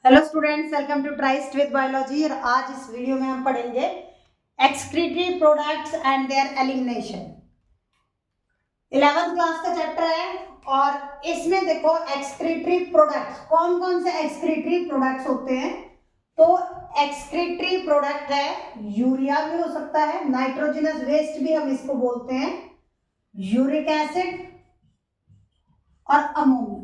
Hello students, welcome to tryst with biology. और आज इस वीडियो में हम पढ़ेंगे excretory products and their elimination. 11th class का चैप्टर है और इसमें देखो एक्सक्रीटरी प्रोडक्ट्स, कौन कौन से एक्सक्रीटरी प्रोडक्ट्स होते हैं। तो एक्सक्रीटरी प्रोडक्ट है, यूरिया भी हो सकता है, नाइट्रोजनस वेस्ट भी हम इसको बोलते हैं, यूरिक एसिड और अमोनिया।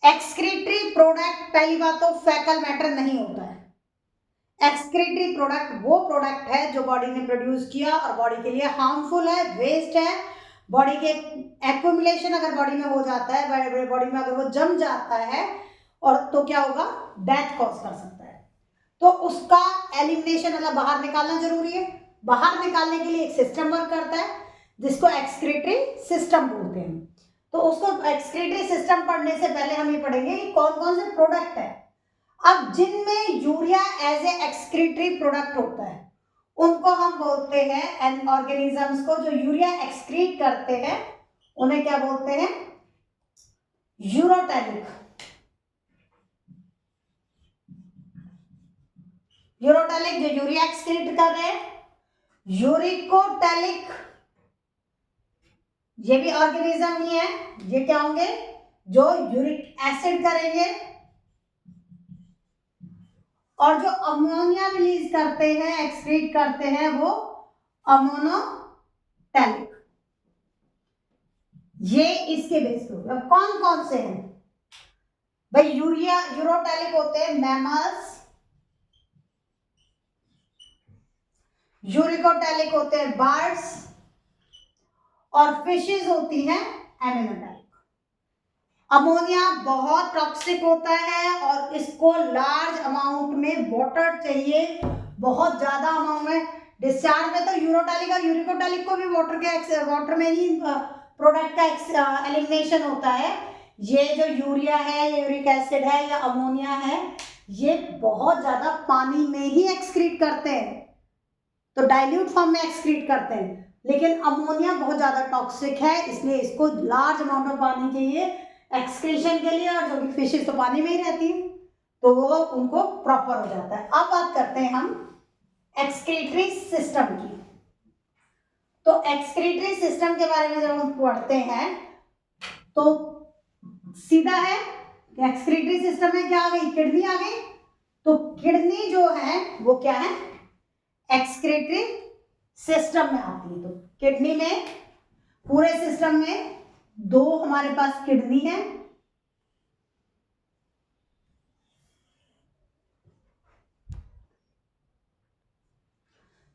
एक्सक्रीटरी प्रोडक्ट पहली बात तो फैकल मैटर नहीं होता है। एक्सक्रीटरी प्रोडक्ट वो प्रोडक्ट है जो बॉडी ने प्रोड्यूस किया और बॉडी के लिए हार्मफुल है, वेस्ट है। बॉडी के एक्यूमुलेशन अगर बॉडी में हो जाता है, बॉडी में अगर वो जम जाता है और तो क्या होगा, डेथ कॉज कर सकता है। तो उसका एलिमिनेशन मतलब बाहर निकालना जरूरी है। बाहर निकालने के लिए एक सिस्टम वर्क करता है जिसको एक्सक्रीटरी सिस्टम बोलते हैं। तो उसको एक्सक्रीटरी सिस्टम पढ़ने से पहले हम ये पढ़ेंगे कि कौन कौन से प्रोडक्ट है। अब जिनमें urea as a excretory product होता है उनको हम बोलते हैं, एंड ऑर्गेनिजम्स को जो यूरिया एक्सक्रीट करते हैं उन्हें क्या बोलते हैं, यूरोटैलिक। यूरोटैलिक जो यूरिया एक्सक्रीट कर रहे हैं। यूरिकोटैलिक ये भी ऑर्गेनिज्म ही है। ये क्या होंगे, जो यूरिक एसिड करेंगे और जो अमोनिया रिलीज करते हैं, एक्सक्रीट करते हैं, वो अमोनोटैलिक। ये इसके बेस पे कौन कौन से हैं भाई। यूरोटैलिक होते हैं मैमल्स, यूरिकोटैलिक होते हैं बर्ड्स और फिशेस होती हैं एमिनोटैलिक। अमोनिया बहुत टॉक्सिक होता है और इसको लार्ज अमाउंट में वाटर चाहिए, बहुत ज्यादा अमाउंट में डिस्चार्ज में। तो यूरोटैलिक और यूरिकोटैलिक को भी वाटर में ही प्रोडक्ट का एलिमिनेशन होता है। ये जो यूरिया है, यूरिक एसिड है या अमोनिया है, ये बहुत ज्यादा पानी में ही एक्सक्रीट करते हैं, तो डाइल्यूट फॉर्म में एक्सक्रीट करते हैं। लेकिन अमोनिया बहुत ज्यादा टॉक्सिक है, इसलिए इसको लार्ज अमाउंट में पानी चाहिए एक्सक्रीशन के लिए, और जो कि फिशेस तो पानी में ही रहती है तो वो उनको प्रॉपर हो जाता है। अब बात करते हैं हम एक्सक्रीटरी सिस्टम की। तो एक्सक्रीटरी सिस्टम के बारे में जब हम पढ़ते हैं तो सीधा है एक्सक्रीटरी सिस्टम में क्या आ गई, किडनी आ गई। तो किडनी जो है वो क्या है, एक्सक्रीटरी सिस्टम में आती है। तो किडनी में, पूरे सिस्टम में दो हमारे पास किडनी है।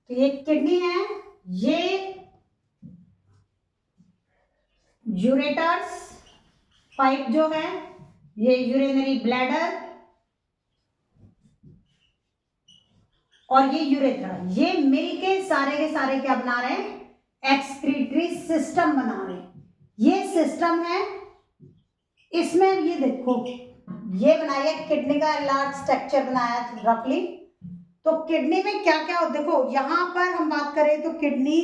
तो ये किडनी है, ये यूरेटर्स पाइप जो है, ये यूरिनरी ब्लैडर और ये यूरेथ्रा, ये मिलके सारे के सारे क्या बना रहे हैं, एक्सक्रीटरी सिस्टम बना रहे हैं। ये सिस्टम है, इसमें ये देखो ये बनाया किडनी का लार्ज स्ट्रक्चर बनाया रफली। तो किडनी में क्या क्या हो, देखो यहां पर हम बात करें तो किडनी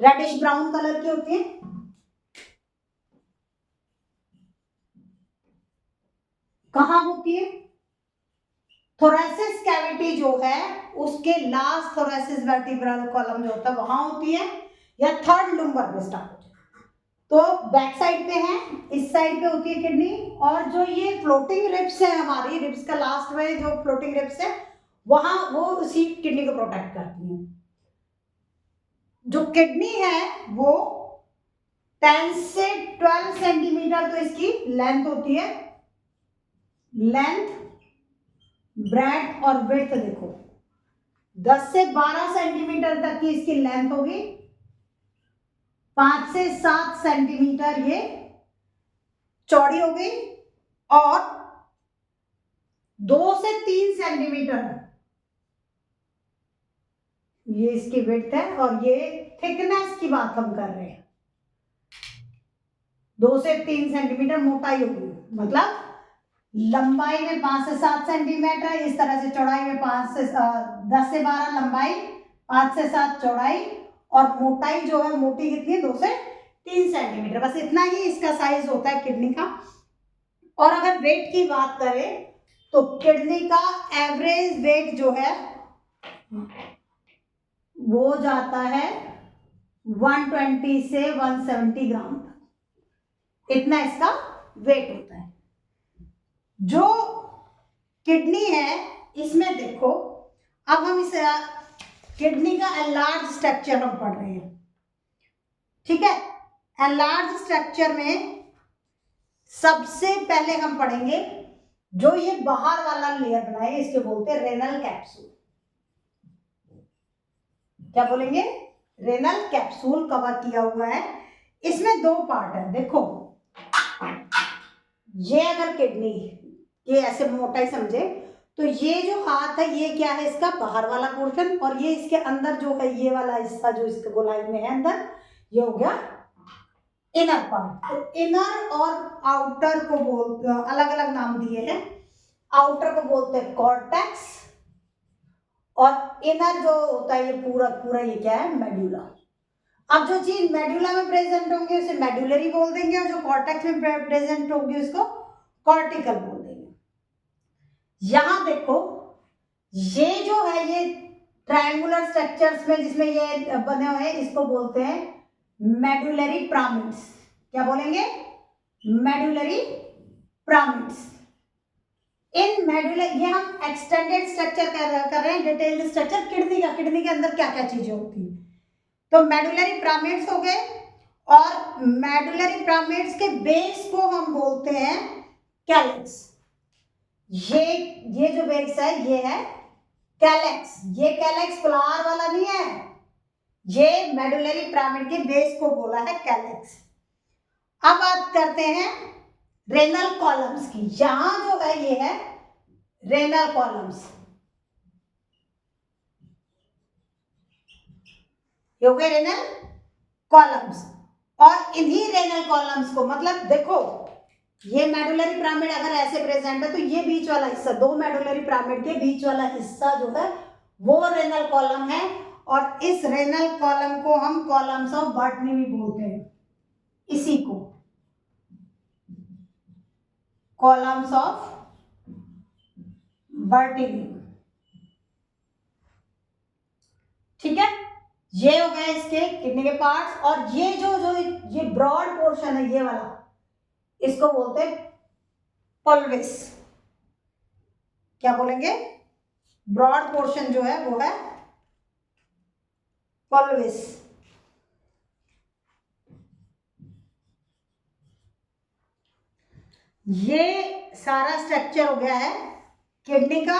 रेडिश ब्राउन कलर की होती है। कहां होती है, थोरेसिस कैविटी जो है उसके लास्ट थोरेसिस वर्टिब्रल कॉलम जो होता है वहां होती है, या थर्ड लुम्बर में स्टार्ट होती है। तो बैक साइड पे है, इस साइड पे होती है किडनी। और जो ये फ्लोटिंग रिब्स है, हमारी रिब्स का लास्ट में जो फ्लोटिंग रिब्स है वहां, वो उसी किडनी को प्रोटेक्ट करती है। जो किडनी है वो 10 से 12 सेंटीमीटर तो इसकी लेंथ होती है। लेंथ, ब्रेड और विड्थ देखो, 10 से 12 सेंटीमीटर तक की इसकी लेंथ होगी, 5 से 7 सेंटीमीटर ये चौड़ी हो गई, और 2 से 3 सेंटीमीटर ये इसकी विड्थ है। और ये थिकनेस की बात हम कर रहे हैं, 2 से 3 सेंटीमीटर मोटाई होगी, मतलब लंबाई में 5 से 7 सेंटीमीटर, इस तरह से चौड़ाई में 10 से 12 लंबाई, 5 से 7 चौड़ाई, और मोटाई जो है मोटी कितनी है, 2 से 3 सेंटीमीटर, बस इतना ही इसका साइज होता है किडनी का। और अगर वेट की बात करें तो किडनी का एवरेज वेट जो है वो जाता है 120 से 170 ग्राम तक, इतना इसका वेट होता है। जो किडनी है इसमें देखो, अब हम इस किडनी का एनलार्ज स्ट्रक्चर हम पढ़ रहे हैं, ठीक है। एनलार्ज स्ट्रक्चर में सबसे पहले हम पढ़ेंगे जो ये बाहर वाला लेयर बनाए, इसके बोलते हैं रेनल कैप्सूल। क्या बोलेंगे? रेनल कैप्सूल कवर किया हुआ है। इसमें 2 पार्ट है, देखो ये अगर किडनी ये ऐसे मोटाई समझे तो ये जो हाथ है ये क्या है, इसका बाहर वाला पोर्शन, और ये इसके अंदर जो है ये वाला हिस्सा जो इसके गोलाई में है अंदर, ये हो गया इनर पार्ट। तो इनर और आउटर को बोलते, अलग अलग नाम दिए हैं। आउटर को बोलते हैं कॉर्टेक्स, और इनर जो होता है ये पूरा पूरा ये क्या है, मेडुला। अब जो चीज मेडुला में प्रेजेंट होंगे उसे मेडुलरी बोल देंगे, और जो कॉर्टेक्स में प्रेजेंट होंगे उसको कॉर्टिकल बोल देंगे। यहां देखो ये जो है ये ट्रायंगुलर स्ट्रक्चर्स में जिसमें ये बने हुए हैं इसको बोलते हैं मेडुलरी पिरामिड्स। क्या बोलेंगे? Medullary pyramids. इन मेडुलर, ये हम एक्सटेंडेड स्ट्रक्चर कर रहे हैं, डिटेल्ड स्ट्रक्चर किडनी का, किडनी के अंदर क्या क्या चीजें होती हैं। तो मेडुलरी पिरामिड्स हो गए, और मेडुलरी पिरामिड्स के बेस को हम बोलते हैं कैलेक्स। ये जो बेस है ये है कैलेक्स। ये कैलेक्स फ्लावर वाला नहीं है, ये मेडुलरी पिरामिड के बेस को बोला है कैलेक्स। अब बात करते हैं रेनल कॉलम्स की। यहां जो है ये है रेनल कॉलम्स, ये हो गए रेनल कॉलम्स। और इन्हीं रेनल कॉलम्स को, मतलब देखो ये मेडुलरी पिरामिड अगर ऐसे प्रेजेंट है तो ये बीच वाला हिस्सा, 2 मेडुलरी पिरामिड के बीच वाला हिस्सा जो है वो रेनल कॉलम है, और इस रेनल कॉलम को हम कॉलम्स ऑफ बर्टनी भी बोलते हैं। इसी को कॉलम्स ऑफ बर्टनी, ठीक है। ये हो गए इसके किडनी के पार्ट्स। और ये जो जो ये ब्रॉड पोर्शन है ये वाला, इसको बोलते हैं पल्विस। क्या बोलेंगे? ब्रॉड पोर्शन जो है वो है पल्विस। ये सारा स्ट्रक्चर हो गया है किडनी का।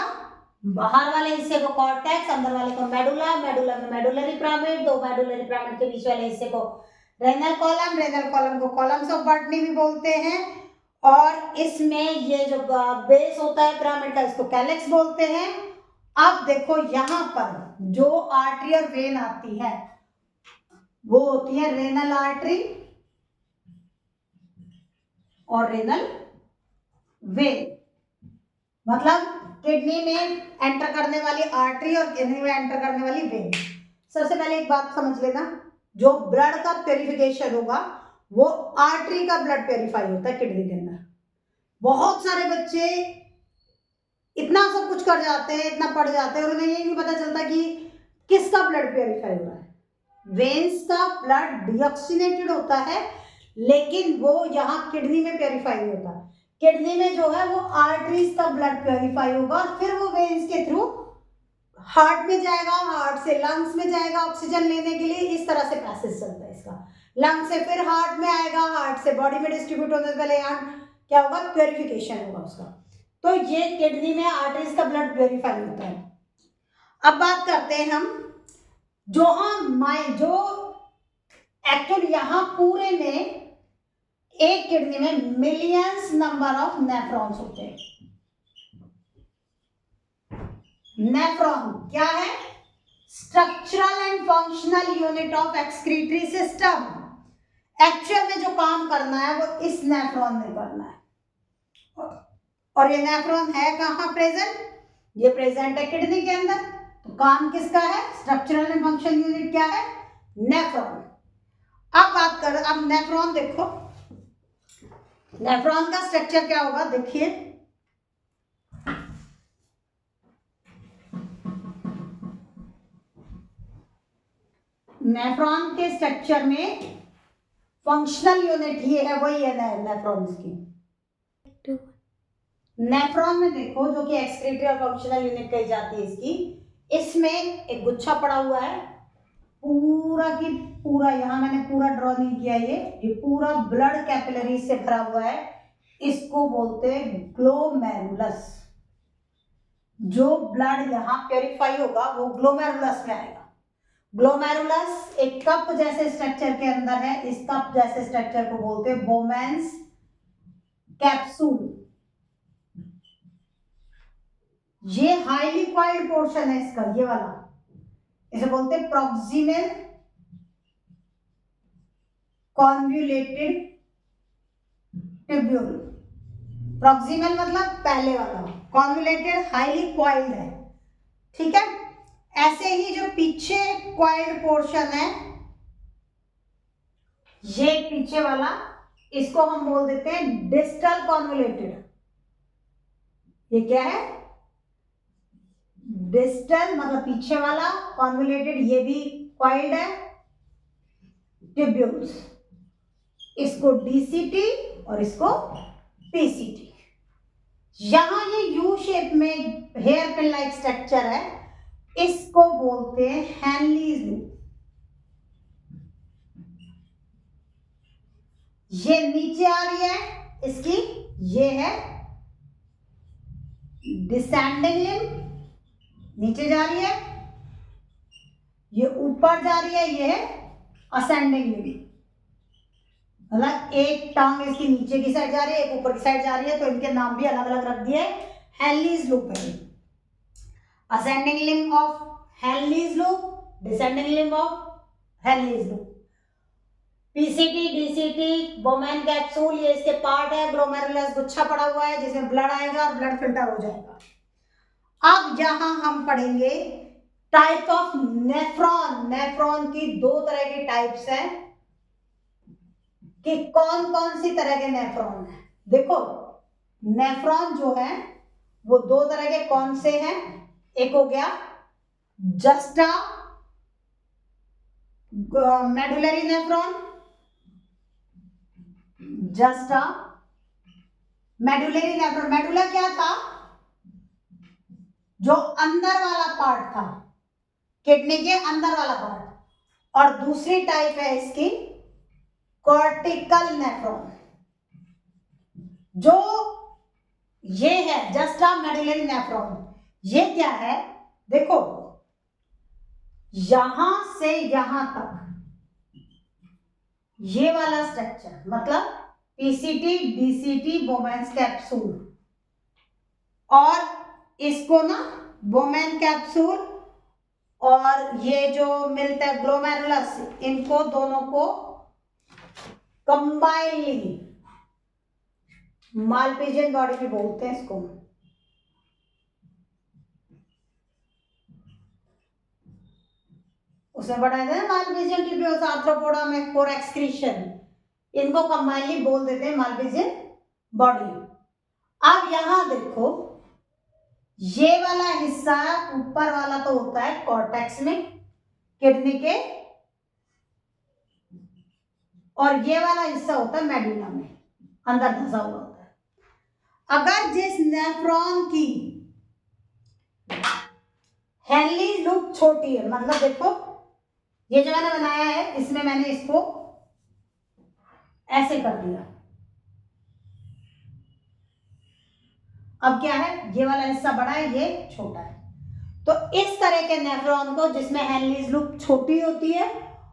बाहर वाले हिस्से को कॉर्टेक्स, अंदर वाले को मेडुला, मेडुला में मेडुलरी पिरामिड, 2 मेडुलरी पिरामिड के बीच वाले हिस्से को रेनल कॉलम, रेनल कॉलम को कॉलम्स ऑफ बर्टनी भी बोलते हैं। और इसमें ये जो बेस होता है पिरामिड का इसको कैलेक्स बोलते हैं। अब देखो यहां पर जो आर्टरी और वेन आती है वो होती है रेनल आर्टरी और रेनल वेन। मतलब किडनी में एंटर करने वाली आर्टरी और किडनी में एंटर करने वाली वेन। सबसे पहले एक बात समझ लेना, जो ब्लड का प्योरिफिकेशन होगा वो आर्टरी का ब्लड प्योरीफाई होता है किडनी के अंदर। बहुत सारे बच्चे इतना सब कुछ कर जाते हैं, इतना पढ़ जाते हैं और उन्हें ये नहीं पता चलता कि किसका ब्लड प्योरीफाई हो रहा है। वेन्स का ब्लड डीऑक्सीनेटेड होता है, लेकिन वो यहाँ किडनी में प्योरीफाई नहीं होता। किडनी में जो है वो आर्टरीज का ब्लड प्योरीफाई होगा, फिर वो वेन्स के थ्रू हार्ट में जाएगा, हार्ट से लंग्स में जाएगा ऑक्सीजन लेने के लिए। इस तरह से पैसेज चलता है इसका। लंग से फिर हार्ट में आएगा, हार्ट से बॉडी में डिस्ट्रीब्यूट होने से पहले यहाँ क्या होगा, प्योरिफिकेशन होगा उसका। तो ये किडनी में आर्टरीज का ब्लड प्योरीफाई होता है। अब बात करते हैं हम जो एक्चुअली यहाँ पूरे में एक किडनी में मिलियंस नंबर ऑफ नेफ्रॉन्स होते हैं। नेफ्रॉन क्या है? Structural and functional unit of excretory system. Actual में जो काम करना है वो इस नेफ्रॉन ने करना है। और ये नेफ्रॉन है कहाँ प्रेजेंट? ये प्रेजेंट है किडनी के अंदर। तो काम किसका है? स्ट्रक्चरल एंड फंक्शनल यूनिट क्या है? नेफ्रॉन। अब नेफ्रॉन देखो, नेफ्रॉन का स्ट्रक्चर क्या होगा देखिए, नेफ्रॉन के स्ट्रक्चर में फंक्शनल यूनिट ये है, वही है नेफ्रॉन की। नेफ्रॉन में देखो, जो कि एक्सक्रीटरी और फंक्शनल यूनिट कही जाती है इसकी, इसमें एक गुच्छा पड़ा हुआ है, पूरा की पूरा, यहां मैंने पूरा ड्रॉ नहीं किया, ये पूरा ब्लड कैपिलरी से भरा हुआ है, इसको बोलते हैं ग्लोमेरुलस। जो ब्लड यहाँ प्योरीफाई होगा वो ग्लोमेरुलस में आएगा। ग्लोमेरुलस एक कप जैसे स्ट्रक्चर के अंदर है, इस कप जैसे स्ट्रक्चर को बोलते हैं बोमेन्स कैप्सूल। ये हाईली कॉइल्ड पोर्शन है इसका, ये वाला, इसे बोलते हैं प्रॉक्सिमल कॉन्वुलेटेड ट्यूब्यूल। प्रॉक्सिमल मतलब पहले वाला, कॉन्वुलेटेड हाईली कॉइल्ड है, ठीक है। ऐसे ही जो पीछे कॉइल्ड पोर्शन है, ये पीछे वाला, इसको हम बोल देते हैं डिस्टल कॉन्वुलेटेड। ये क्या है? डिस्टल मतलब पीछे वाला, कॉन्वुलेटेड ये भी कॉइल्ड है, ट्यूब्यूल्स। इसको डीसीटी और इसको पीसीटी। यहां ये यू शेप में हेयर पिन लाइक स्ट्रक्चर है, इसको बोलते हैं हैनलीज लूप। ये नीचे आ रही है इसकी, ये है डिसेंडिंग लिम्ब, नीचे जा रही है, ये ऊपर जा रही है, ये है असेंडिंग लिम्ब। मतलब एक टांग इसकी नीचे की साइड जा रही है, एक ऊपर की साइड जा रही है, तो इनके नाम भी अलग अलग रख दिए, हैनलीज लूप है। Ascending limb of Henle's loop, descending limb of Henle's loop. PCT, DCT, Bowman capsule, ये इसके पार्ट है। ग्लोमेरुलस गुच्छा पड़ा हुआ है जिसमें ब्लड आएगा और ब्लड फिल्टर हो जाएगा। अब यहां हम पढ़ेंगे टाइप ऑफ नेफ्रॉन। नेफ्रॉन की दो तरह की टाइप्स हैं कि कौन कौन सी तरह के नेफ्रॉन है। देखो, नेफ्रॉन जो है वो दो तरह के कौन से हैं? एक हो गया juxta medullary nephron, juxta medullary nephron. Medulla क्या था? जो अंदर वाला पार्ट था, किडनी के अंदर वाला पार्ट। और दूसरी टाइप है इसकी कॉर्टिकल नेफ्रॉन। जो ये है जस्टा मेडुलरी नेफ्रॉन, ये क्या है? देखो, यहां से यहां तक ये वाला स्ट्रक्चर, मतलब पीसीटी, डीसीटी, बोमेन्स कैप्सूल, और इसको ना बोमेन कैप्सूल और ये जो मिलता है ग्लोमेरुलस, इनको दोनों को कंबाइनली मालपीजियन बॉडी भी बोलते हैं इसको। उसमें बड़ा है मालपीजियन ट्यूब्यूल्स, आर्थ्रोपोडा में फॉर एक्सक्रीशन, इनको कंबाइनली बोल देते हैं मालपीजियन बॉडी। अब यहां देखो, ये वाला हिस्सा ऊपर वाला तो होता है कॉर्टेक्स में, किडनी के, और ये वाला हिस्सा होता है मेडुला में, अंदर धंसा हुआ होता है। अगर जिस नेफ्रॉन की हैनलीज लूप छोटी है, मतलब देखो ये जो मैंने बनाया है, इसमें मैंने इसको ऐसे कर दिया। अब क्या है, ये वाला हिस्सा बड़ा है, ये छोटा है। तो इस तरह के नेफ्रॉन को, जिसमें हैनलीज लूप छोटी होती है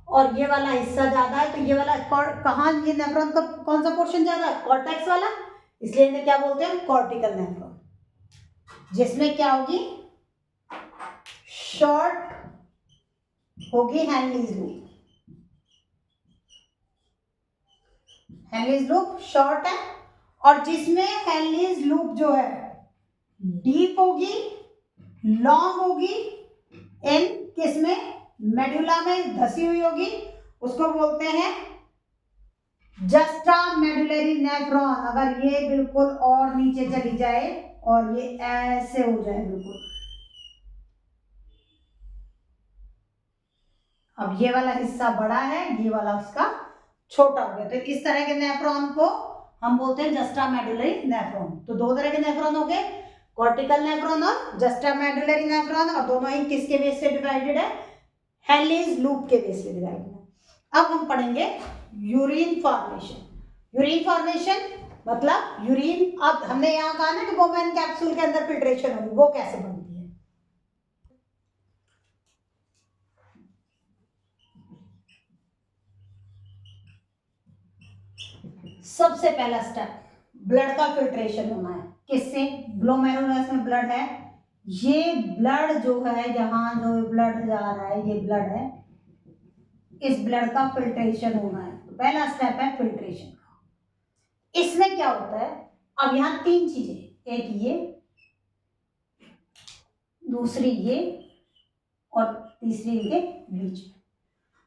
और ये वाला हिस्सा ज्यादा है, तो ये वाला कहाँ, ये नेफ्रॉन का कौन सा पोर्शन ज्यादा है? कॉर्टेक्स वाला, इसलिए इन्हें क्या बोलते हैं? Cortical nephron. जिसमें क्या होगी? शॉर्ट होगी हैनलीज लूप। हैनलीज लूप शॉर्ट है, और जिसमें हैनलीज लूप जो है डीप होगी, लॉन्ग होगी, इन किसमें? मेडुला में धसी हुई होगी, उसको बोलते हैं जस्टामेडुलरी नेफ्रॉन। अगर ये बिल्कुल और नीचे चली जाए और ये ऐसे हो जाए बिल्कुल, अब ये वाला हिस्सा बड़ा है, ये वाला उसका छोटा हो गया, तो इस तरह के नेफ्रॉन को हम बोलते हैं जस्टामेडुलरी नेफ्रॉन। तो दो तरह के नेफ्रॉन हो गए, कॉर्टिकल नेफ्रॉन और जस्टामेडुलरी नेफ्रॉन, और दोनों ही किसके बेस से डिवाइडेड है? हेलिज लूप के बेस पे डिवाइडेड है। अब हम पढ़ेंगे यूरिन फॉर्मेशन। यूरिन फॉर्मेशन मतलब यूरिन, अब हमने यहाँ कहा ना कि बोमेन कैप्सूल के अंदर फिल्ट्रेशन होगी, वो कैसे बनती है? सबसे पहला स्टेप, ब्लड का फिल्ट्रेशन होना है। किससे? ग्लोमेरुलस में ब्लड है, ये ब्लड जो है, जहां जो ब्लड जा रहा है, ये ब्लड है, इस ब्लड का फिल्ट्रेशन होना है। तो पहला स्टेप है फिल्ट्रेशन का। इसमें क्या होता है? अब यहाँ तीन चीजें, एक ये, दूसरी ये, और तीसरी इनके बीच में,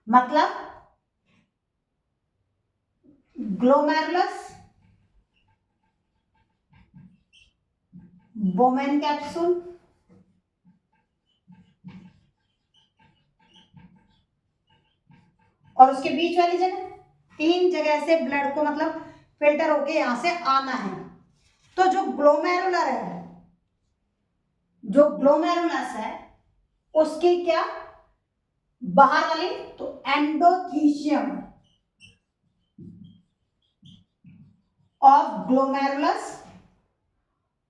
मतलब ग्लोमेरुलस, बोमेन कैप्सूल, और उसके बीच वाली जगह, तीन जगह से ब्लड को मतलब फिल्टर होके यहां से आना है। तो जो ग्लोमेरुलर है, जो ग्लोमेरुलस है, उसकी क्या बाहर वाली, तो एंडोथीशियम ऑफ ग्लोमेरुलस,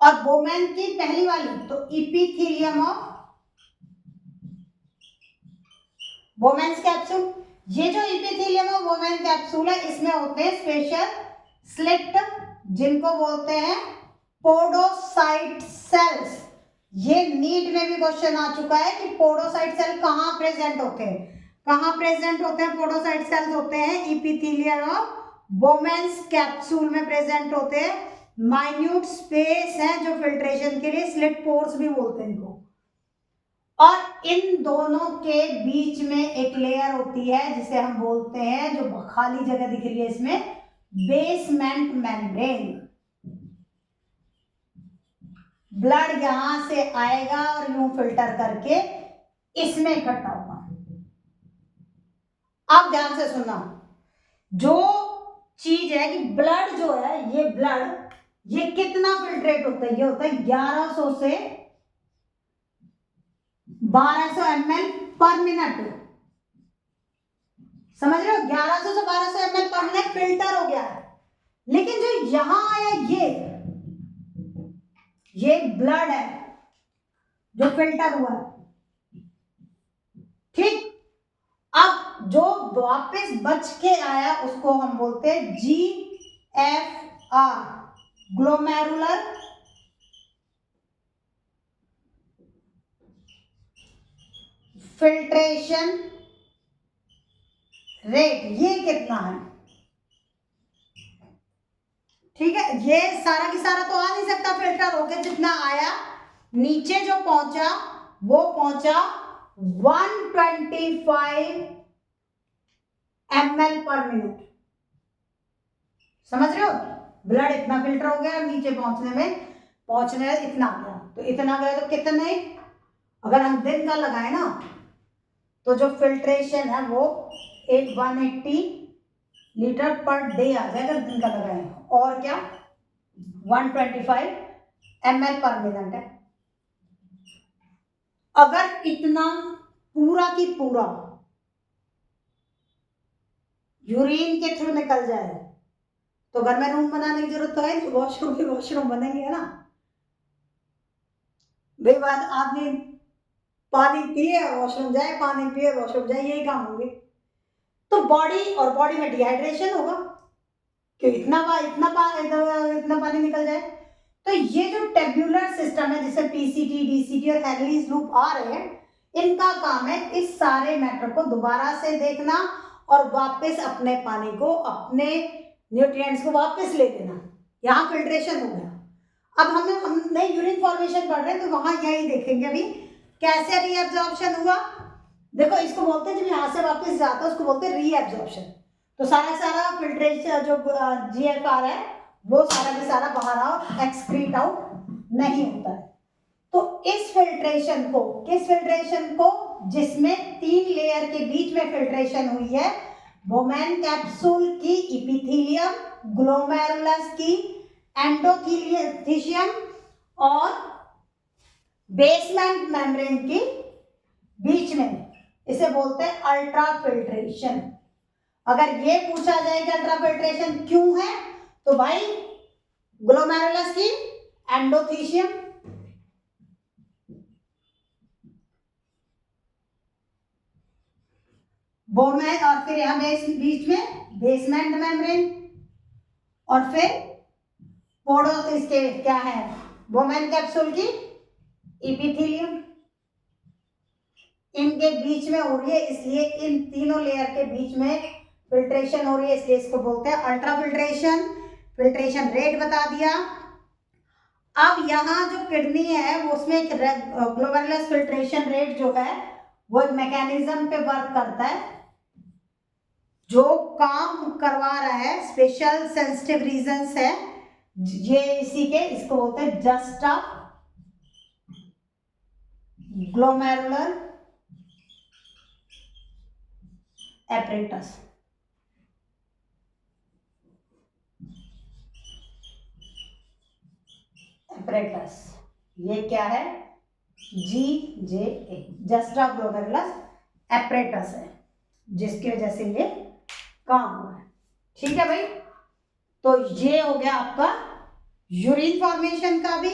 और बोमेन की पहली वाली तो इपिथेलियम ऑफ बोमेन्स कैप्सूल। ये जो इपिथेलियम ऑफ बोमेन कैप्सूल है, इसमें होते हैं स्पेशल स्लिट, जिनको बोलते हैं पोडोसाइट सेल्स। ये नीट में भी क्वेश्चन आ चुका है कि पोडोसाइट सेल कहाँ प्रेजेंट होते हैं, कहाँ प्रेजेंट होते हैं? पोडोसाइट सेल्स होते हैं इपिथेलियम ऑफ बोमेन्स कैप्सूल में प्रेजेंट होते हैं। माइन्यूट स्पेस है जो फिल्ट्रेशन के लिए स्लिट पोर्स भी बोलते हैं इनको, और इन दोनों के बीच में एक लेयर होती है जिसे हम बोलते हैं, जो खाली जगह दिख रही है इसमें, बेसमेंट मेम्ब्रेन। ब्लड यहां से आएगा और यूं फिल्टर करके इसमें इकट्ठा होगा। अब ध्यान से सुनना, जो चीज है कि ब्लड जो है, ये ब्लड, ये कितना फिल्ट्रेट होता है? ये होता है 1100 से 1200 ml पर मिनट। समझ रहे हो? 1100 से 1200 ml पर मिनट फिल्टर हो गया है। लेकिन जो यहां आया, ये ब्लड है जो फिल्टर हुआ है, ठीक। अब जो वापस बच के आया उसको हम बोलते हैं GFR, ग्लोमेरुलर फिल्ट्रेशन रेट। ये कितना है? ठीक है, ये सारा की सारा तो आ नहीं सकता फिल्टर होके, जितना आया नीचे जो पहुंचा वो पहुंचा 125 ml पर मिनट। समझ रहे हो? ब्लड इतना फिल्टर हो गया, नीचे पहुंचने इतना गया, तो इतना गया तो कितने, अगर हम दिन का लगाए ना, तो जो फिल्ट्रेशन है वो 180 लीटर पर डे आ जाएगा दिन का लगाए, और क्या 125 ml पर मिनट है। अगर इतना पूरा की पूरा यूरिन के थ्रू निकल जाए तो घर में रूम बनाने की जरूरत तो है नहीं, वॉशरूम भी वॉशरूम बनेंगे, है ना भाई? बात, आदमी पानी पिए वॉशरूम जाए, पानी पिए वॉशरूम जाए, यही काम होंगे। तो बॉडी में डिहाइड्रेशन होगा कि इतना पानी निकल जाए। तो ये जो टेब्यूलर सिस्टम है, जिसे पीसीटी, डीसीटी और हेनलीज लूप आ रहे हैं, इनका काम है इस सारे मैटर को दोबारा से देखना और वापस अपने पानी को, अपने न्यूट्रिएंट्स को वापस ले लेना। यहाँ फिल्ट्रेशन हो गया। अब हमने यूरिन फॉर्मेशन पढ़ रहे हैं, तो वहां यही देखेंगे अभी कैसे रीअब्जॉर्प्शन हुआ। देखो इसको बोलते हैं जब यहाँ से वापस जाता है उसको बोलते हैं रीएब्जॉर्प्शन। तो सारा फिल्ट्रेशन जो GFR है वो सारा के सारा बाहर आउट एक्सक्रीट आउट नहीं होता है। तो इस फिल्ट्रेशन को, किस फिल्ट्रेशन को, जिसमें 3 लेयर के बीच में फिल्ट्रेशन हुई है, बोमेन कैप्सूल की, इपिथेलियम, ग्लोमेरुलस की, एंडोथेलियम और बेसमेंट मेम्ब्रेन की बीच में, इसे बोलते हैं अल्ट्रा फिल्ट्रेशन। अगर ये पूछा जाए कि अल्ट्रा फिल्ट्रेशन क्यों है, तो भाई ग्लोमेरुलस की, एंडोथेलियम, बोमेन और फिर यहां बीच में बेसमेंट मेम्ब्रेन और फिर पोडो, इसके क्या है, बोमेन कैप्सूल की, इपिथेलियम, इनके बीच में हो रही है, इसलिए इन तीनों लेयर के बीच में फिल्ट्रेशन हो रही है, इसलिए इसको बोलते हैं अल्ट्रा फिल्ट्रेशन। फिल्ट्रेशन रेट बता दिया। अब यहाँ जो किडनी है वो उसमें एक ग्लोमेरुलस फिल्ट्रेशन रेट जो है वो एक मैकेनिज्म पे वर्क करता है, जो काम करवा रहा है, स्पेशल सेंसिटिव रीजंस है ये इसी के, इसको बोलते हैं जस्टा ग्लोमेरुलर एपरेटस। एपरेटस ये क्या है, GJA, जस्टा ग्लोमेरुलस एपरेटस है, जिसकी वजह से ये काम हुआ है। ठीक है भाई, तो ये हो गया आपका यूरिन फॉर्मेशन का भी।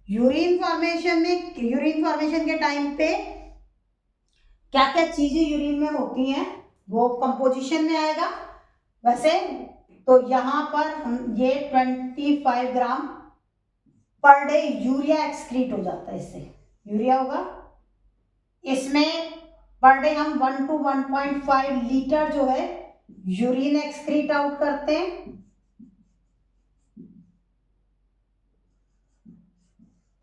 यूरिन फॉर्मेशन के टाइम पे क्या क्या चीजें यूरिन में होती हैं वो कंपोजिशन में आएगा। वैसे तो यहाँ पर हम ये 25 ग्राम पर डे यूरिया एक्सक्रीट हो जाता है, इससे यूरिया होगा। इसमें पर डे हम 1 to 1.5 लीटर जो है यूरिन एक्सक्रीट आउट करते हैं।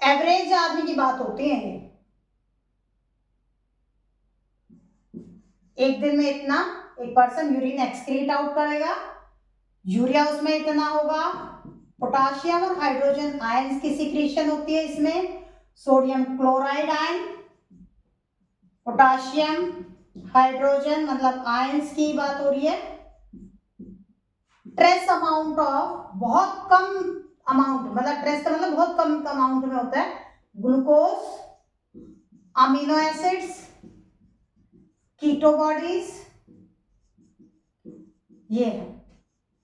एवरेज आदमी की बात होती है, एक दिन में इतना एक पर्सन यूरिन एक्सक्रीट आउट करेगा। यूरिया उसमें इतना होगा। पोटाशियम और हाइड्रोजन आयंस की सिक्रीशन होती है इसमें, sodium chloride ion, potassium, hydrogen मतलब आयंस की बात हो रही है। ट्रेस अमाउंट ऑफ, बहुत कम अमाउंट, मतलब ट्रेस का मतलब बहुत कम अमाउंट में होता है, ग्लूकोज, अमीनो एसिड्स, कीटो बॉडीज, ये है।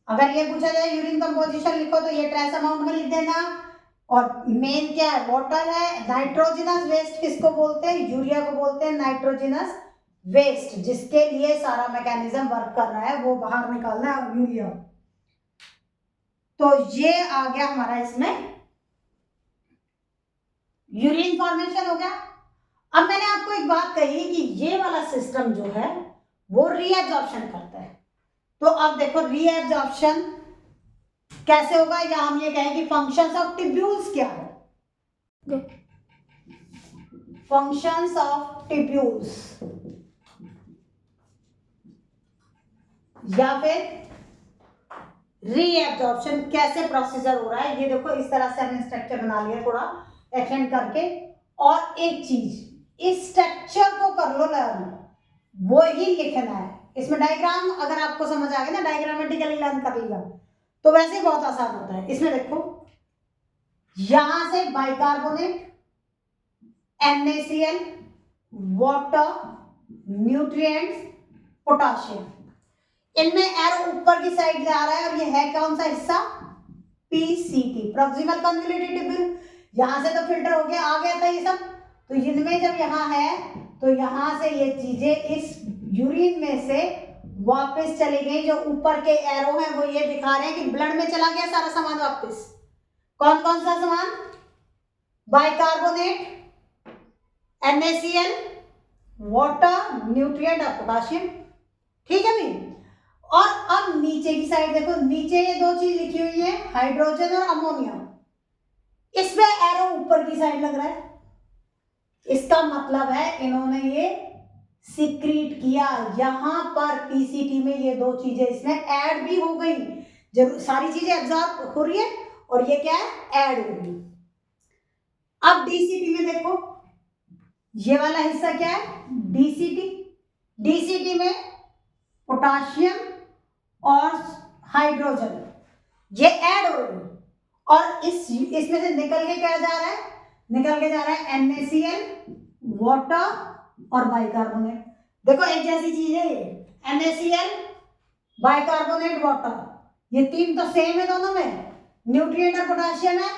अगर ये पूछा जाए यूरिन कंपोजिशन लिखो तो ये ट्रेस अमाउंट में लिख देना। और मेन क्या है, वाटर है। नाइट्रोजनस वेस्ट किसको बोलते हैं, यूरिया को बोलते हैं नाइट्रोजनस वेस्ट, जिसके लिए सारा मैकेनिज्म वर्क कर रहा है, वो बाहर निकालना है यूरिया। तो ये आ गया हमारा इसमें यूरिन फॉर्मेशन हो गया। अब मैंने आपको एक बात कही कि ये वाला सिस्टम जो है वो रीएब्जॉर्प्शन करता है। तो अब देखो रीएब्जॉर्प्शन कैसे होगा, या हम ये कहें कि फंक्शंस ऑफ टिब्यूल्स क्या है। फंक्शंस ऑफ टिब्यूल्स या फिर रीएब्जॉर्प्शन कैसे प्रोसीजर हो रहा है, ये देखो इस तरह से हमने स्ट्रक्चर बना लिया थोड़ा एक्सटेंड करके। और एक चीज, इस स्ट्रक्चर को कर लो लर्न, वो ही लिखना है। इसमें डायग्राम अगर आपको समझ आ गया ना, डायग्रामेटिकली लर्न कर लिया तो वैसे ही बहुत आसान होता है। इसमें देखो यहां से bicarbonate, NaCl, water, nutrients, potassium, इनमें एरो ऊपर की साइड जा रहा है। और ये है कौन सा हिस्सा, PCT, प्रॉक्सिमल कन्वोल्यूटेड ट्यूब्यूल। यहां से तो फिल्टर हो गया, आ गया था ये सब। तो इनमें जब यहाँ है तो यहां से ये चीजें इस यूरिन में से वापस चली गई। जो ऊपर के एरो हैं वो ये दिखा रहे हैं कि ब्लड में चला गया सारा सामान वापस। कौन कौन सा सामान, बाइकार्बोनेट, NaCl, वाटर, न्यूट्रिएंट और पोटाशियम। ठीक है भाई। और अब नीचे की साइड देखो, नीचे ये दो चीज लिखी हुई है, हाइड्रोजन और अमोनिया। इसमें एरो ऊपर की साइड लग रहा है, इसका मतलब है इन्होंने ये सिक्रीट किया। यहाँ पर पीसीटी में ये दो चीजें इसमें ऐड भी हो गई, जरूर सारी चीजें एब्जॉर्ब हो रही है और ये क्या है, ऐड हो रही। अब डीसीटी में देखो, ये वाला हिस्सा क्या है, डीसीटी। डीसीटी में पोटाशियम और हाइड्रोजन ये ऐड हो रही है और इसमें से निकल के क्या जा रहा है, निकल के जा रहा है NaCl, वाटर और बाइकार्बोनेट। देखो एक जैसी चीज है ये, NaCl, बाइकार्बोनेट, वाटर, ये तीन तो सेम है दोनों में, न्यूट्रिएंट और पोटाशियम है।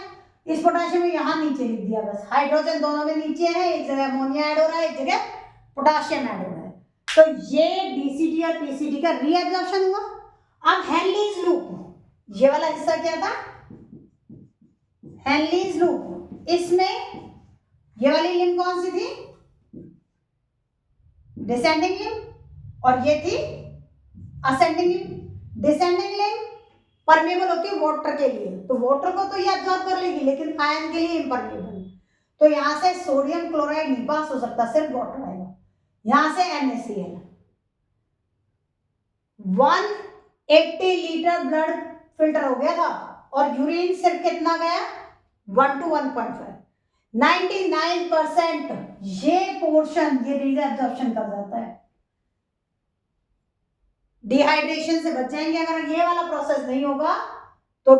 इस पोटाशियम में यहाँ नीचे लिख दिया बस, हाइड्रोजन दोनों में नीचे है, एक जगह अमोनिया ऐड हो रहा है, एक जगह पोटाशियम ऐड हो रहा है। तो ये डीसीटी और पीसीटी का रीएब्जॉर्प्शन हुआ। अब हेनलीज लूप, ये वाला हिस्सा क्या था, हेनलीज लूप, इसमें ये वाली लिंब कौन सी थी, डिसेंडिंग लिंब, और ये थी ascending limb. Descending limb permeable होती है वाटर के लिए, तो वाटर को तो ये एब्जॉर्ब कर लेगी, लेकिन आयन के लिए इम्परमेबल, तो यहां से सोडियम क्लोराइड नहीं पास हो सकता, सिर्फ वाटर आएगा। यहां से NaCl, 180 लीटर ब्लड फिल्टर हो गया था और यूरिन सिर्फ कितना गया, 1 to 1.5। 99% ये पोर्शन ये रीएब्जॉर्प्शन कर जाता है, डिहाइड्रेशन से बच जाएंगे। अगर ये वाला प्रोसेस नहीं होगा तो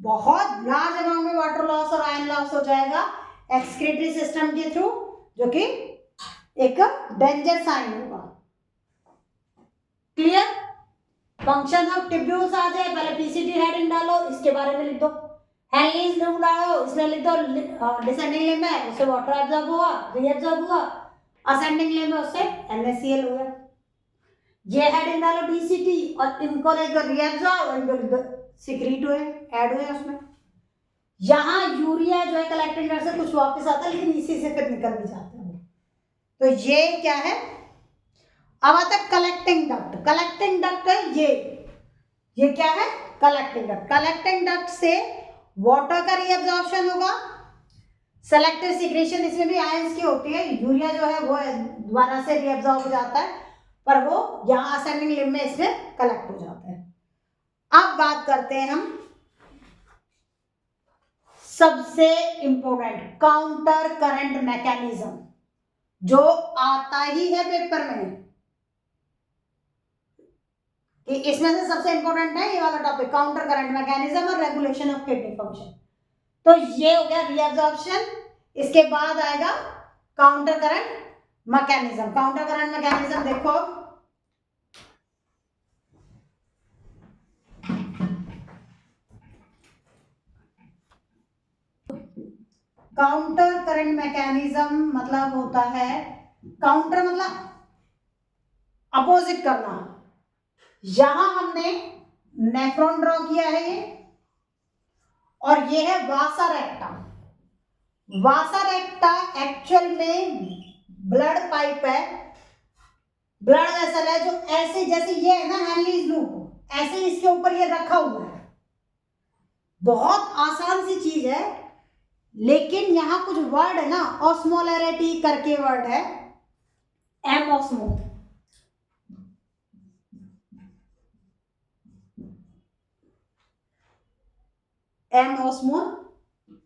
बहुत लार्ज अमाउंट में वाटर लॉस और आयन लॉस हो जाएगा एक्सक्रीटरी सिस्टम के थ्रू, जो कि एक डेंजर साइन होगा। क्लियर? फंक्शन ऑफ ट्यूब्यूल्स आ जाए, पहले पीसीटी हेडिंग डालो, इसके बारे में लिख दो। हेनलीज लूप डालो, इसमें लिख दो डिसेंडिंग लिंब है, उससे वाटर एब्जॉर्ब हुआ, रीएब्जॉर्ब हुआ। असेंडिंग लिंब है, उससे NaCl हुआ। ये हेडिंग डालो डीसीटी और इनको लेकर रीएब्जॉर्ब और इनको लेकर सिक्रीट हुए, ऐड हुए उसमें। यहाँ यूरिया जो है कलेक्टिंग डक्ट से कुछ वापस आता है, लेकिन इसी से फिर निकल भी जाता है। तो ये क्या है, अब आता है कलेक्टिंग डक्ट। कलेक्टिंग डक्ट है ये क्या है, कलेक्टिंग डक्ट। कलेक्टिंग डक्ट से वाटर का रीअब्जॉर्प्शन होगा, सेलेक्टिव सिक्रेशन, इसमें भी आयंस की होती है, यूरिया जो है वो दोबारा से रीअब्जॉर्ब हो जाता है, पर वो यहाँ असेंडिंग लिंब में इसमें कलेक्ट हो जाता है। अब बात करते हैं हम सबसे इंपॉर्टेंट काउंटर करंट मैकेनिज्म, जो आता ही है पेपर में, कि इसमें से सबसे इंपॉर्टेंट है ये वाला टॉपिक, काउंटर करंट मैकेनिज्म और रेगुलेशन ऑफ किडनी फंक्शन। तो ये हो गया रीअब्जॉर्प्शन, इसके बाद आएगा counter current mechanism. Counter current mechanism देखो, काउंटर करंट मैकेनिज्म मतलब होता है, काउंटर मतलब अपोजिट करना। यहां हमने नेफ्रॉन ड्रॉ किया है ये, और ये है वासा रेक्टा। वासा रेक्टा एक्चुअल में ब्लड पाइप है, ब्लड वेसल है, जो ऐसे जैसे ये है ना हेनलीज लूप, ऐसे इसके ऊपर ये रखा हुआ है। बहुत आसान सी चीज है, लेकिन यहां कुछ वर्ड है ना, ऑस्मोलैरिटी करके वर्ड है, एम ऑस्मो, एम ऑस्मोल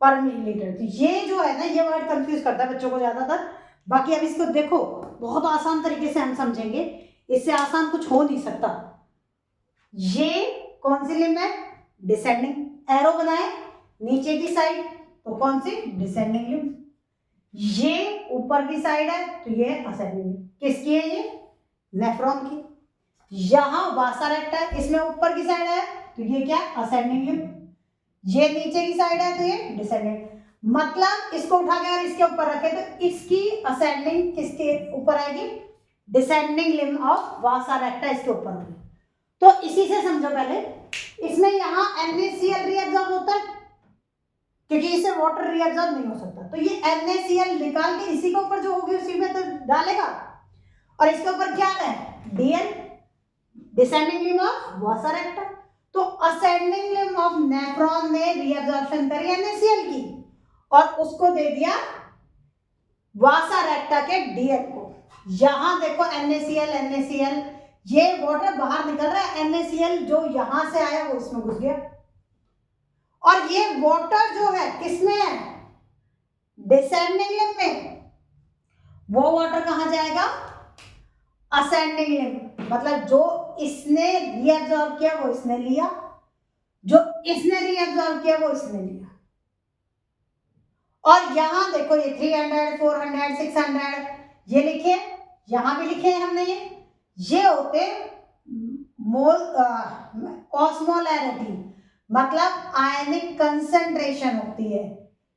पर मिलीलीटर। तो ये जो है ना, ये वर्ड कंफ्यूज करता है बच्चों को ज्यादातर। बाकी अब इसको देखो, बहुत आसान तरीके से हम समझेंगे, इससे आसान कुछ हो नहीं सकता। ये कौन सी लिंब है, डिसेंडिंग, एरो बनाए नीचे की साइड, तो कौन सी, डिसेंडिंग लिंब। ये ऊपर की साइड है, तो ये असेंडिंग लिंब। किसकी है ये, नेफ्रॉन की। यहां वासा रेक्टा है, इसमें ऊपर की साइड है, तो ये क्या, असेंडिंग लिंब। ये नीचे की साइड है, तो ये डिसेंडिंग। मतलब इसको उठा के अगर इसके ऊपर रखे तो इसकी असेंडिंग किसके ऊपर आएगी, डिसेंडिंग लिंब ऑफ वासा रेक्टा इसके ऊपर होगी। तो इसी से समझो पहले, इसमें यहाँ NaCl रीअब्सॉर्ब होता है, क्योंकि इससे वाटर रीअब्सॉर्ब नहीं हो सकता, तो ये NaCl निकाल के इसी के ऊपर जो होगी उसी में तो डालेगा, और इसके ऊपर क्या है, Dn, डिसेंडिंग लिंब ऑफ वासा रेक्टा। तो असेंडिंग लिंब ऑफ नेफ्रॉन ने रीअब्जॉर्प्शन करी NaCl की और उसको दे दिया वासा रेक्टा के Dn को। यहाँ देखो NaCl NaCl, ये वाटर बाहर निकल रहा है, NaCl जो यहां से आया वो इसमें घुस गया, और ये वाटर जो है किसमें है, डिसेंडिंग लिम्ब में, वो वाटर कहां जाएगा, असेंडिंग लिम्ब। मतलब जो इसने रीअब्सॉर्ब किया वो इसने लिया, जो इसने रीअब्सॉर्ब किया वो इसने लिया। और यहां देखो ये 300 400 600 ये लिखे, यहां भी लिखे हैं हमने, ये होते मोल ऑस्मोलैरिटी, मतलब आयनिक कंसंट्रेशन होती है।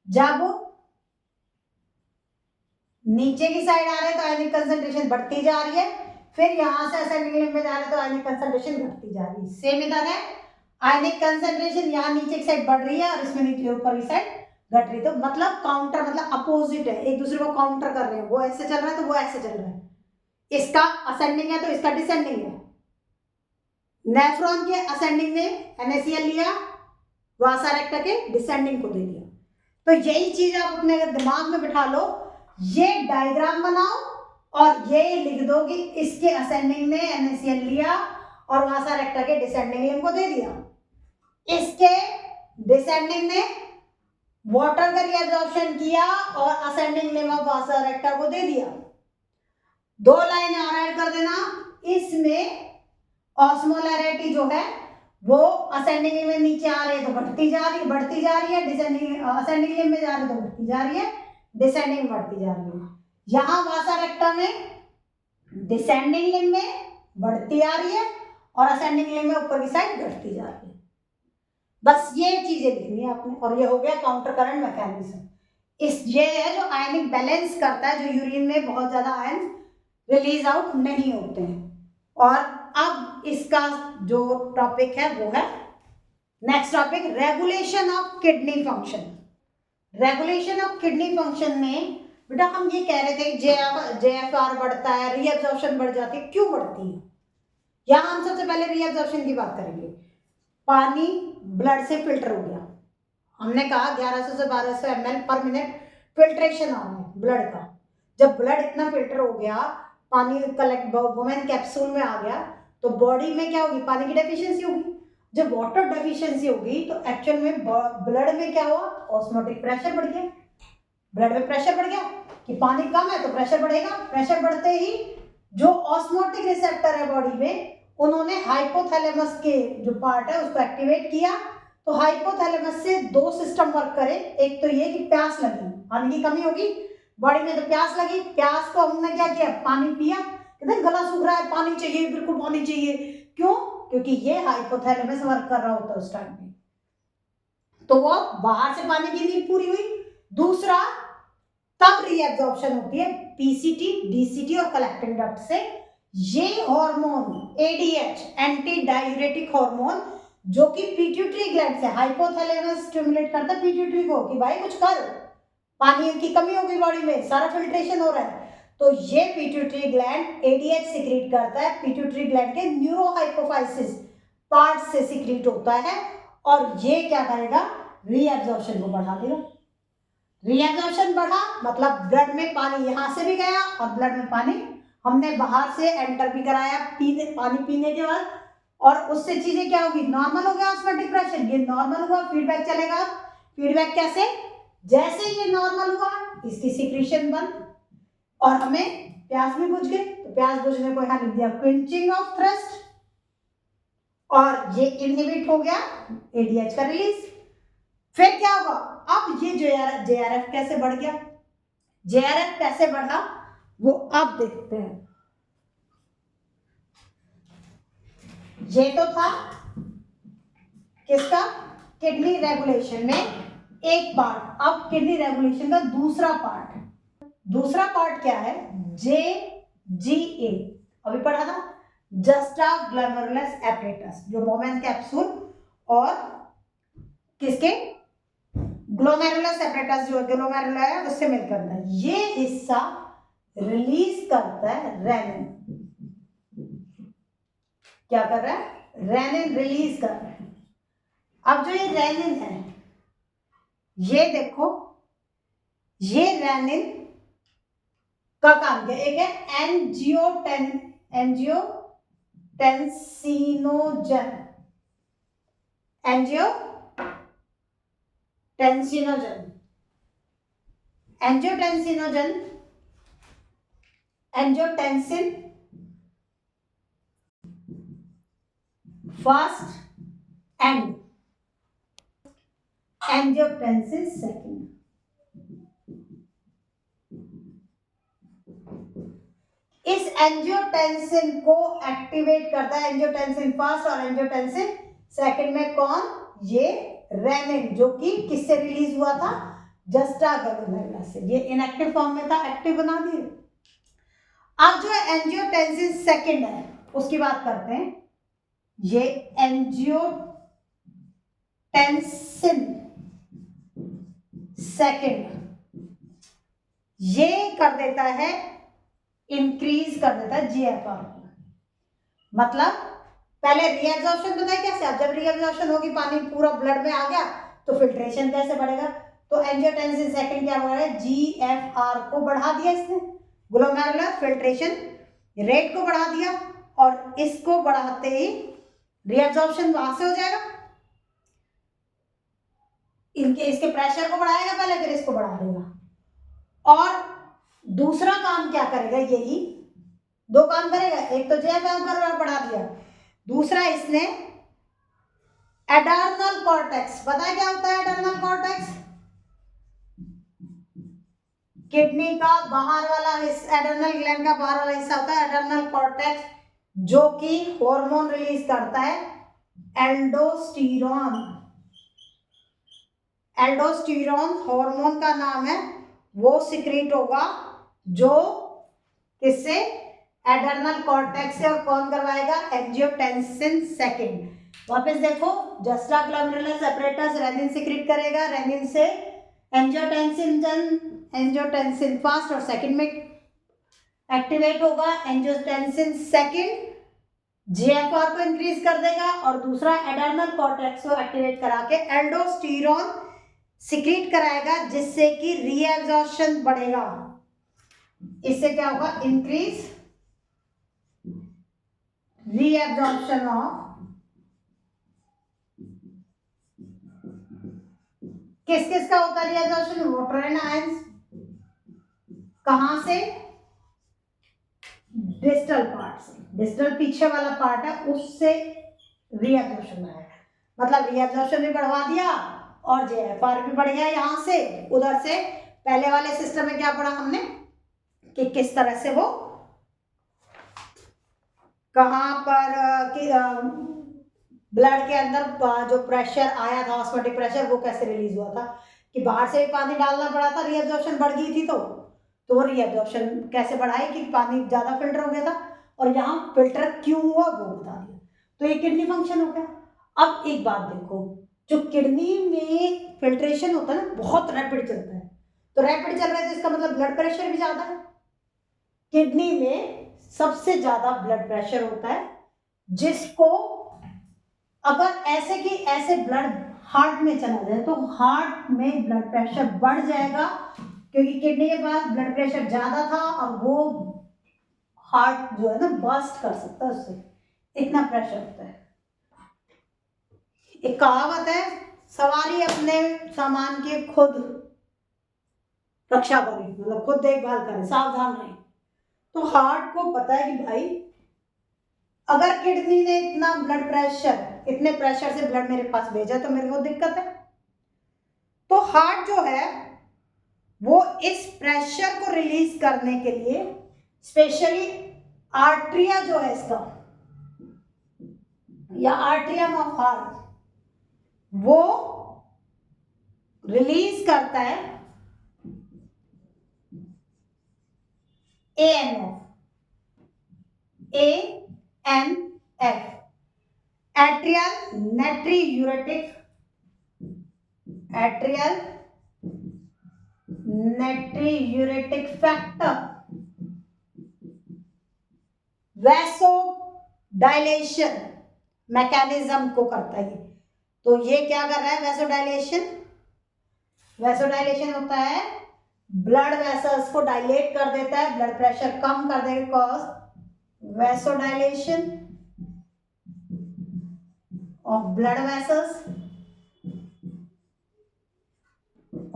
जब नीचे की साइड आ रहे हैं तो आयनिक कंसंट्रेशन बढ़ती जा रही है, फिर यहां से असेंडिंग लिम्ब में जा रहे हैं तो आयनिक कंसंट्रेशन घटती जा रही है। सेम इधर है, आयनिक कंसंट्रेशन यहाँ नीचे की साइड बढ़ रही है और इसमें नीचे ऊपर की साइड घट रही है। तो मतलब काउंटर, मतलब अपोजिट है, एक दूसरे को काउंटर कर रहे हैं, वो ऐसे चल रहा है तो वो ऐसे चल रहा है, इसका असेंडिंग है तो इसका डिसेंडिंग है। नेफ्रॉन के असेंडिंग ने NaCl लिया, वासा रेक्टा के डिसेंडिंग को दे दिया। तो यही चीज आप अपने अगर दिमाग में बिठा लो, ये डायग्राम बनाओ और ये लिख दो कि इसके असेंडिंग ने NaCl लिया और वासा रेक्टा के डिसेंडिंग लिम्ब को दे दिया, इसके डिसेंडिंग ने वाटर का रीअब्जॉर्प्शन किया और असेंडिंग लिम्ब ऑफ वासा रेक्टा को दे दिया। दो लाइन और ऐड कर देना, इसमें ऑस्मोलैरिटी जो है वो असेंडिंग लिम्ब में नीचे आ रही है तो बढ़ती जा रही है, बढ़ती जा रही है, डिसेंडिंग असेंडिंग लिम्ब में जा रही है तो बढ़ती जा रही है, डिसेंडिंग बढ़ती जा रही है। यहां वासा रेक्टा में डिसेंडिंग लिम्ब में बढ़ती आ रही है और असेंडिंग लिम्ब में ऊपर की साइड घटती जा रही है। बस ये चीजें लिखनी है आपने, और ये हो गया काउंटर करंट मैकेनिज्म। इस ये है जो आयनिक बैलेंस करता है, जो यूरिन में बहुत ज्यादा आयन रिलीज आउट नहीं होते हैं। और अब इसका जो टॉपिक है वो है next topic, regulation of kidney function. Regulation of kidney function में बेटा हम ये कह रहे थे JFR बढ़ता है, रीअब्जॉर्प्शन बढ़ जाती है, क्यों बढ़ती है? यहां हम सबसे पहले रीअब्जॉर्प्शन की बात करेंगे। पानी ब्लड से फिल्टर हो गया, हमने कहा 1100 से 1200 ml पर मिनट फिल्ट्रेशन आ रहा है ब्लड का। जब ब्लड इतना फिल्टर हो गया, पानी कलेक्ट वुमेन कैप्सूल में आ गया, तो बॉडी में क्या होगी, पानी की डेफिशिएंसी होगी। जब वाटर डेफिशिएंसी होगी तो एक्चुअल में ब्लड में क्या हुआ, ऑस्मोटिक प्रेशर बढ़ गया, ब्लड में प्रेशर बढ़ गया कि पानी कम है तो प्रेशर बढ़ेगा। प्रेशर बढ़ते ही जो ऑस्मोटिक रिसेप्टर है बॉडी में, उन्होंने हाइपोथैलेमस के जो पार्ट है उसको एक्टिवेट किया। तो हाइपोथैलेमस से दो सिस्टम वर्क करे, एक तो ये कि प्यास लगी, पानी की कमी होगी बॉडी में तो प्यास लगी, प्यास को हमने क्या किया, पानी पिया, कहते गला सूख रहा है, पानी चाहिए, बिल्कुल पानी चाहिए। क्यों? क्योंकि ये हाइपोथैलेमस वर्क कर रहा होता है उस टाइम में, तो वो बाहर से पानी की नीड पूरी हुई। दूसरा, तब रीअब्जॉर्प्शन होती है PCT, DCT और कलेक्टिंग डक्ट से। ये hormone ADH, anti diuretic hormone, जो कि पिट्यूटरी ग्लैंड से, हाइपोथैलेमस स्टिमुलेट करता है पिट्यूटरी को कि भाई कुछ कर, पानी की कमी होगी बॉडी में, सारा फिल्ट्रेशन हो रहा है। तो ये पिट्यूटरी ग्लैंड ADH सिक्रीट करता है, पिट्यूटरी ग्लैंड के न्यूरोहाइपोफाइसिस पार्ट से सिक्रीट होता है, और ये क्या करेगा, रीअब्जॉर्प्शन को बढ़ा देगा। रीअब्जॉर्प्शन बढ़ा मतलब ब्लड में पानी यहां से भी गया और ब्लड में पानी हमने बाहर से एंटर भी कराया पानी पीने के बाद, और उससे चीजें क्या होगी, नॉर्मल हो गया ऑस्मोटिक प्रेशर, ये नॉर्मल हुआ, फीडबैक चलेगा। फीडबैक कैसे, जैसे ये नॉर्मल हुआ इसकी सिक्रीशन बंद और हमें प्यास भी बुझ गई, तो प्यास बुझने को यहाँ लिख दिया क्विंचिंग ऑफ थ्रस्ट, और ये इनहिबिट हो गया ADH का रिलीज। फिर क्या होगा, अब ये JRF कैसे बढ़ गया, JRF कैसे बढ़ा वो अब देखते हैं। ये तो था किसका, किडनी रेगुलेशन में एक पार्ट। अब किडनी रेगुलेशन का दूसरा पार्ट, दूसरा पार्ट क्या है, JGA, अभी पढ़ा था, जस्टा ग्लोमेरुलस एपरेटस, जो मोमेन कैप्सूल और किसके, ग्लोमेरुलस एपरेटस जो ग्लोमेरुला है उससे मिलकर है, ये हिस्सा रिलीज करता है रेनिन। क्या कर रहा है, रेनिन रिलीज कर रहा है। अब जो ये रेनिन है, ये देखो, ये रेनिन का काम किया। एक है angiotensinogen, angiotensin first and angiotensin second. इस एंजियोटेंसिन को एक्टिवेट करता है एंजियोटेंसिन फर्स्ट और एंजियोटेंसिन सेकंड में कौन? ये रेनिन, जो कि किससे रिलीज हुआ था? जस्टा ग्लोमेरुलस से। ये इनएक्टिव फॉर्म में था, एक्टिव बना दिए। अब जो एंजियोटेंसिन सेकंड है उसकी बात करते हैं। ये एंजियोटेंसिन सेकंड ये कर देता है, इंक्रीज कर देता है जीएफआर। मतलब पहले रीएब्जॉर्प्शन बताया कैसे? अब जब रीएब्जॉर्प्शन होगी, पानी पूरा ब्लड में आ गया, तो फिल्ट्रेशन कैसे बढ़ेगा? तो एंजियोटेंसिन सेकंड क्या बढ़ा है? जीएफआर को बढ़ा दिया इसने, ग्लोमेरुलर फिल्ट्रेशन रेट को बढ़ा दिया, और इसको बढ़ाते ही रीएब्जॉर्प्शन वहां से हो जाएगा। इसके प्रेशर को बढ़ाएगा पहले, फिर इसको बढ़ा देगा। और दूसरा काम क्या करेगा? यही दो काम करेगा। एक तो जीएफआर बढ़ा दिया, दूसरा इसने एडर्नल कॉर्टेक्स, पता है क्या होता है एडर्नल कॉर्टेक्स? किडनी का बाहर वाला हिस्सा, एडर्नल ग्लैंड का बाहर वाला हिस्सा होता है एडर्नल कॉर्टेक्स, जो कि हार्मोन रिलीज करता है एल्डोस्टेरोन। एल्डोस्टेरोन हार्मोन का नाम है। वो सिक्रीट होगा जो किससे? एडर्नल कॉर्टेक्स से। और कौन करवाएगा? Angiotensin second. वापस देखो, juxta glomerulus apparatus renin secrete करेगा, रेनिन से एंजियोटेंसिन फर्स्ट और सेकंड में एक्टिवेट होगा। एंजियोटेंसिन सेकंड जीएफआर को इंक्रीज कर देगा, और दूसरा एडर्नल कॉर्टेक्स को एक्टिवेट करा के एल्डोस्टेरोन सिक्रीट कराएगा, जिससे कि रीएब्जॉर्प्शन बढ़ेगा। इससे क्या होगा? इंक्रीज रीएब्जॉर्प्शन ऑफ किस किस का होता है रीएब्जॉर्प्शन? Water and ions. कहां से? डिस्टल पार्ट से। डिस्टल पीछे वाला पार्ट है, उससे रीएब्जॉर्प्शन आएगा। मतलब रीएब्जॉर्प्शन भी बढ़वा दिया और जीएफआर भी बढ़ गया यहां से। उधर से पहले वाले सिस्टम में क्या पढ़ा हमने कि किस तरह से वो कहां पर ब्लड के अंदर जो प्रेशर आया था, ऑस्मोटिक प्रेशर, वो कैसे रिलीज हुआ था कि बाहर से भी पानी डालना पड़ा था, रीएब्जॉर्प्शन बढ़ गई थी। तो वो रीएब्जॉर्प्शन कैसे बढ़ाई कि पानी ज्यादा फिल्टर हो गया था, और यहाँ फिल्टर क्यों हुआ वो बता दिया। तो ये किडनी फंक्शन हो गया। अब एक बात देखो, जो किडनी में फिल्ट्रेशन होता है ना, बहुत रैपिड चलता है। तो रैपिड चल रहा है तो इसका मतलब ब्लड प्रेशर भी ज्यादा है। किडनी में सबसे ज्यादा ब्लड प्रेशर होता है, जिसको अगर ऐसे कि ऐसे ब्लड हार्ट में चला जाए तो हार्ट में ब्लड प्रेशर बढ़ जाएगा, क्योंकि किडनी के पास ब्लड प्रेशर ज्यादा था और वो हार्ट जो है ना बर्स्ट कर सकता है, उससे इतना प्रेशर होता है। एक कहावत है, सवारी अपने सामान की खुद रक्षा करे, मतलब खुद देखभाल करे, सावधान रहे। तो हार्ट को पता है कि भाई अगर किडनी ने इतना ब्लड प्रेशर, इतने प्रेशर से ब्लड मेरे पास भेजा तो मेरे को दिक्कत है। तो हार्ट जो है वो इस प्रेशर को रिलीज करने के लिए स्पेशली आर्टरिया जो है इसका, या आर्टरियम ऑफ हार्ट, वो रिलीज करता है ANF, atrial natriuretic factor, vaso dilation mechanism को करता है। तो ये क्या कर रहा है? वैसो डायलेशन होता है ब्लड वेसल्स को डायलेट कर देता है, ब्लड प्रेशर कम कर देगा, cause vasodilation of blood vessels.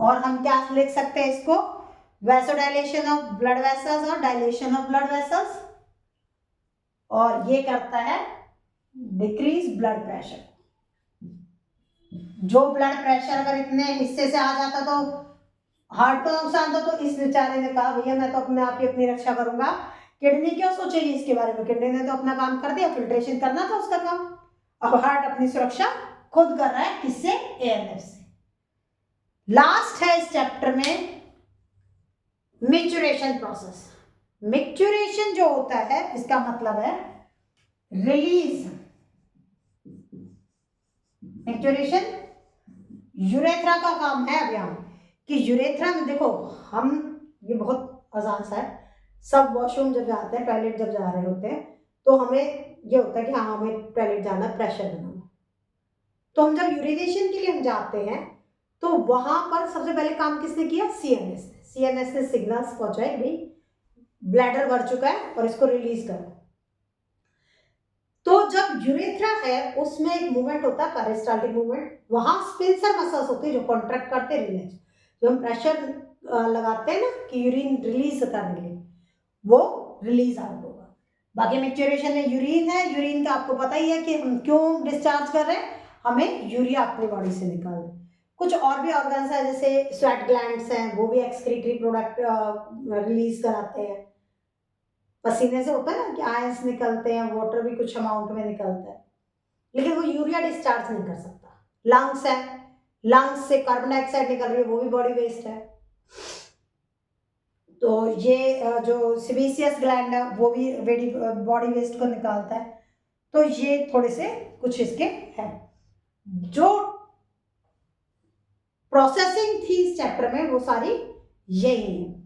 और हम क्या लिख सकते हैं इसको, वैसोडाइलेशन ऑफ ब्लड वेसल्स और डायलेशन ऑफ ब्लड वेसल्स। और ये करता है डिक्रीज ब्लड प्रेशर। जो ब्लड प्रेशर अगर इतने हिस्से से आ जाता तो हार्ट को नुकसान था, तो इस बेचारे ने कहा भैया मैं तो अपने आप ही अपनी रक्षा करूंगा, किडनी क्यों सोचेगी इसके बारे में, किडनी ने तो अपना काम कर दिया, फिल्ट्रेशन करना था उसका काम। अब हार्ट अपनी सुरक्षा खुद कर रहा है, किससे, एएनएफ से। लास्ट है इस चैप्टर में मैच्योरेशन प्रोसेस। मैच्योरेशन जो होता है इसका मतलब है रिलीज। मैच्योरेशन यूरेथ्रा का काम है। अब यहाँ कि यूरेथ्रा में देखो, हम ये बहुत आसान सा है, सब वॉशरूम जब जाते हैं, टॉयलेट जब जा रहे होते हैं, तो हमें ये होता है कि हाँ हमें टॉयलेट जाना, प्रेशर बनाना। तो हम जब यूरिनेशन के लिए हम जाते हैं तो वहां पर सबसे पहले काम किसने किया, सीएनएस ने। सीएनएस ने सिग्नल्स पहुंचाए, भाई ब्लैडर भर चुका है और इसको रिलीज करो। तो जब यूरेथ्रा है उसमें एक मूवमेंट होता है, पेरिस्टाल्टिक मूवमेंट। वहां स्पिंसर मसल्स होते हैं जो कॉन्ट्रैक्ट करते हैं, रिलैक्स। जो हम प्रेशर लगाते हैं ना कि यूरिन रिलीज करने के लिए, वो रिलीज आउट होगा। बाकी मैच्योरेशन में यूरिन है, यूरिन का आपको पता ही है कि हम क्यों डिस्चार्ज कर रहे हैं, हमें यूरिया अपनी बॉडी से निकालना। कुछ और भी ऑर्गन्स है जैसे स्वेट ग्लैंड्स हैं, वो भी एक्सक्रीटरी प्रोडक्ट रिलीज कराते हैं। पसीने से होता है ना कि आयंस निकलते हैं, वाटर भी कुछ अमाउंट में निकलता है, लेकिन वो यूरिया डिस्चार्ज नहीं कर सकता। लंग्स है, लंग्स से कार्बन डाइऑक्साइड निकल रही है, वो भी बॉडी वेस्ट है। तो ये जो सिबेसियस ग्लैंड है वो भी बॉडी वेस्ट को निकालता है। तो ये थोड़े से कुछ इसके हैं। जो प्रोसेसिंग थी इस चैप्टर में वो सारी यही है।